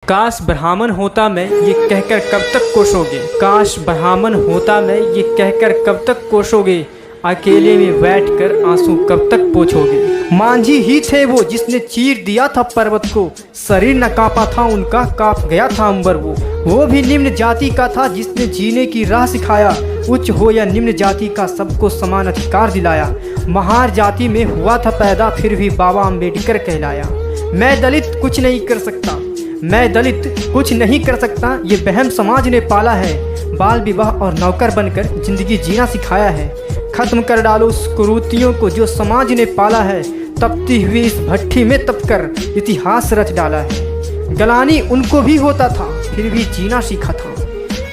काश ब्राह्मण होता मैं ये कहकर कब तक कोसोगे। काश ब्राह्मण होता मैं ये कहकर कब तक कोसोगे। अकेले में बैठकर आंसू कब तक पोंछोगे। मांझी ही थे वो जिसने चीर दिया था पर्वत को। शरीर न कांपा था उनका, कांप गया था अंबर वो भी निम्न जाति का था जिसने जीने की राह सिखाया। उच्च हो या निम्न जाति का सबको समान अधिकार दिलाया। महार जाति में हुआ था पैदा फिर भी बाबा अम्बेडकर कहलाया। मैं दलित कुछ नहीं कर सकता, मैं दलित कुछ नहीं कर सकता, ये वहम समाज ने पाला है। बाल विवाह और नौकर बनकर जिंदगी जीना सिखाया है। खत्म कर डालो उस कुरीतियों को जो समाज ने पाला है। तपती हुई इस भट्ठी में तपकर इतिहास रच डाला है। गलानी उनको भी होता था फिर भी जीना सीखा था।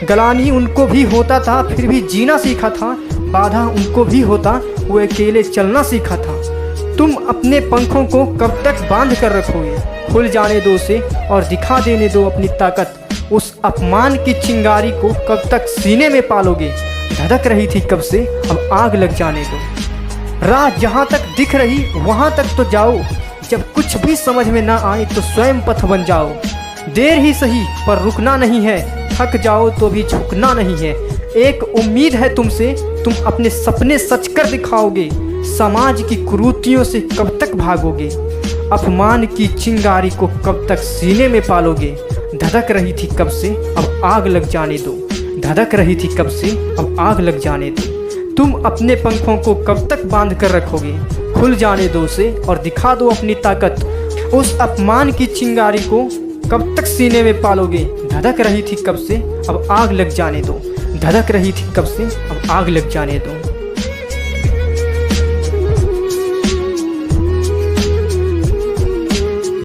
गलानी उनको भी होता था फिर भी जीना सीखा था। बाधा उनको भी होता वो अकेले चलना सीखा था। तुम अपने पंखों को कब तक बांध कर रखोगे। खुल जाने दो उसे और दिखा देने दो अपनी ताकत। उस अपमान की चिंगारी को कब तक सीने में पालोगे। धधक रही थी कब से अब आग लग जाने दो। राह जहाँ तक दिख रही वहाँ तक तो जाओ। जब कुछ भी समझ में ना आए तो स्वयं पथ बन जाओ। देर ही सही पर रुकना नहीं है, थक जाओ तो भी झुकना नहीं है। एक उम्मीद है तुमसे, तुम अपने सपने सच कर दिखाओगे। समाज की कुरीतियों से कब तक भागोगे। अपमान की चिंगारी को कब तक सीने में पालोगे। धधक रही थी कब से अब आग लग जाने दो। धधक रही थी कब से अब आग लग जाने दो। तुम अपने पंखों को कब तक बांध कर रखोगे। खुल जाने दो उसे और दिखा दो अपनी ताकत। उस अपमान की चिंगारी को कब तक सीने में पालोगे। धधक रही थी कब से अब आग लग जाने दो। धधक रही थी कब से अब आग लग जाने दो।